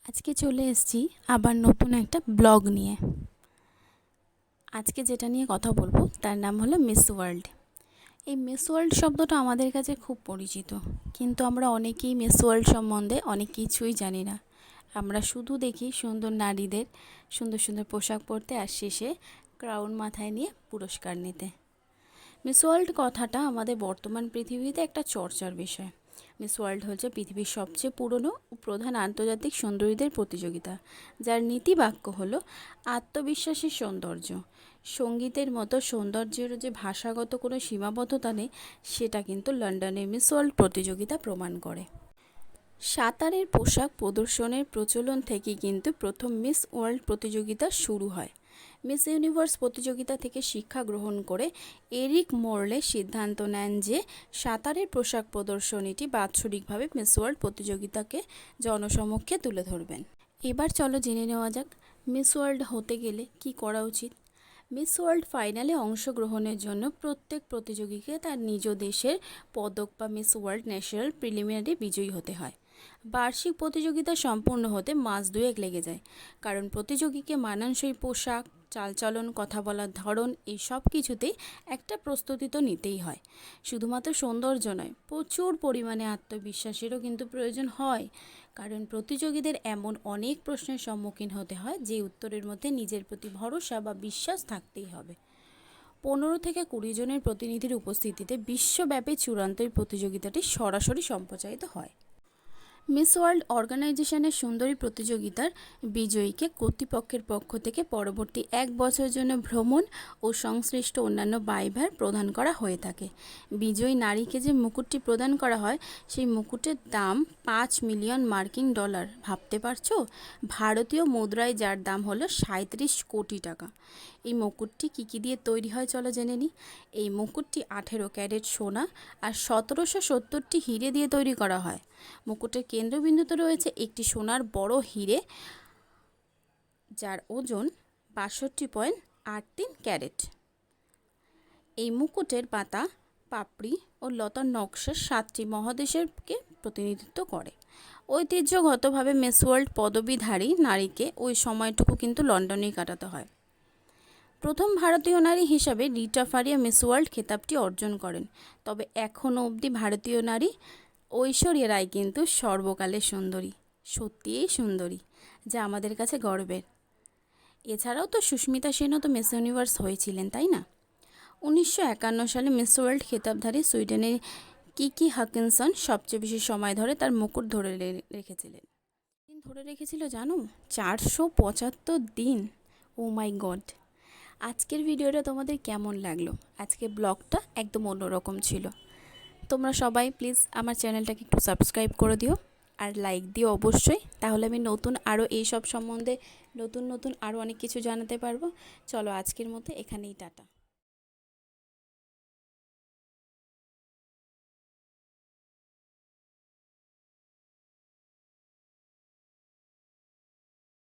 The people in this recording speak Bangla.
আজকে চলে এসেছি আবার নতুন একটা ব্লগ নিয়ে। আজকে যেটা নিয়ে কথা বলবো তার নাম হলো মিস ওয়ার্ল্ড। এই মিস ওয়ার্ল্ড শব্দটা আমাদের কাছে খুব পরিচিত, কিন্তু আমরা অনেকেই মিস ওয়ার্ল্ড সম্বন্ধে অনেক কিছুই জানি না। আমরা শুধু দেখি সুন্দর নারীদের সুন্দর সুন্দর পোশাক পরতে আর শেষে ক্রাউন মাথায় নিয়ে পুরস্কার নিতে। মিস ওয়ার্ল্ড কথাটা আমাদের বর্তমান পৃথিবীতে একটা চর্চার বিষয়। মিস ওয়ার্ল্ড হচ্ছে পৃথিবীর সবচেয়ে পুরনো ও প্রধান আন্তর্জাতিক সুন্দরীদের প্রতিযোগিতা, যার নীতিবাক্য হলো আত্মবিশ্বাসী সৌন্দর্য। সঙ্গীতের মতো সৌন্দর্যের যে ভাষাগত কোনো সীমাবদ্ধতা নেই, সেটা কিন্তু লন্ডনের মিস ওয়ার্ল্ড প্রতিযোগিতা প্রমাণ করে। সাঁতারের পোশাক প্রদর্শনের প্রচলন থেকেই কিন্তু প্রথম মিস ওয়ার্ল্ড প্রতিযোগিতা শুরু হয়। মিস ইউনিভার্স প্রতিযোগিতা থেকে শিক্ষা গ্রহণ করে এরিক মোরলে সিদ্ধান্ত নেন যে সাঁতারের পোশাক প্রদর্শনীটি বাৎসরিকভাবে মিস ওয়ার্ল্ড প্রতিযোগিতাকে জনসমক্ষে তুলে ধরবেন। এবার চলো জেনে নেওয়া যাক মিস ওয়ার্ল্ড হতে গেলে কি করা উচিত। মিস ওয়ার্ল্ড ফাইনালে অংশগ্রহণের জন্য প্রত্যেক প্রতিযোগীকে তার নিজ দেশের পদক বা মিস ওয়ার্ল্ড ন্যাশনাল প্রিলিমিনারি বিজয়ী হতে হয়। বার্ষিক প্রতিযোগিতা সম্পূর্ণ হতে মাস দুয়েক লেগে যায়, কারণ প্রতিযোগীকে মানানসই পোশাক, চালচলন, কথা বলার ধরন এই সব কিছুতেই একটা প্রস্তুতি তো নিতেই হয়। শুধুমাত্র সৌন্দর্য নয়, প্রচুর পরিমাণে আত্মবিশ্বাসেরও কিন্তু প্রয়োজন হয়, কারণ প্রতিযোগীদের এমন অনেক প্রশ্নের সম্মুখীন হতে হয় যে উত্তরের মধ্যে নিজের প্রতি ভরসা বা বিশ্বাস থাকতেই হবে। 15 থেকে 20 জনের প্রতিনিধির উপস্থিতিতে বিশ্বব্যাপী চূড়ান্ত এই প্রতিযোগিতাটি সরাসরি সম্প্রচারিত হয়। মিস ওয়ার্ল্ড অর্গানাইজেশনের সুন্দরী প্রতিযোগিতার বিজয়ীকে কর্তৃপক্ষের পক্ষ থেকে পরবর্তী 1 বছরের জন্য ভ্রমণ ও সংশ্লিষ্ট অন্যান্য ব্যয়ভার প্রদান করা হয়ে থাকে। বিজয়ী নারীকে যে মুকুটটি প্রদান করা হয়, সেই মুকুটের দাম 5 মিলিয়ন মার্কিন ডলার। ভাবতে পারছো? ভারতীয় মুদ্রায় যার দাম হলো 37 কোটি টাকা। এই মুকুটটি কী দিয়ে তৈরি হয় চলো জেনে নিই। এই মুকুটটি 18 ক্যারেট সোনা আর 1770টি হিরে দিয়ে তৈরি করা হয়। মুকুটের কেন্দ্রবিন্দুতে রয়েছে একটি সোনার বড় হিরে, যার ওজন 62.83 ক্যারেট। এই মুকুটের পাতা, পাপড়ি ও লতার নকশা 7টি মহাদেশকে প্রতিনিধিত্ব করে। ঐতিহ্যগতভাবে মিস ওয়ার্ল্ড পদবীধারী নারীকে ওই সময়টুকু কিন্তু লন্ডনেই কাটাতে হয়। প্রথম ভারতীয় নারী হিসাবে রিটা ফারিয়া মিস ওয়ার্ল্ড খেতাবটি অর্জন করেন। তবে এখনও অবধি ভারতীয় নারী ঐশ্বরিয়া রায় কিন্তু সর্বকালের সুন্দরী, সত্যিই সুন্দরী, যা আমাদের কাছে গর্বের। এছাড়াও তো সুস্মিতা সেনও তো মিস ইউনিভার্স হয়েছিলেন, তাই না? 1951 সালে মিস ওয়ার্ল্ড খেতাবধারী সুইডেনের কিকি হাকিনসন সবচেয়ে বেশি সময় ধরে তার মুকুট ধরে রেখেছিলেন। দিন ধরে রেখেছিল জানো? 475 দিন। ও মাই গড! আজকের ভিডিওটা তোমাদের কেমন লাগলো? আজকের ব্লগটা একদম অন্যরকম ছিল। তোমরা সবাই প্লিজ আমার চ্যানেলটাকে একটু সাবস্ক্রাইব করে দিও আর লাইক দিও অবশ্যই, তাহলে আমি নতুন আরও এইসব সম্বন্ধে নতুন আরও অনেক কিছু জানাতে পারবো। চলো আজকের মতো এখানেই টাটা।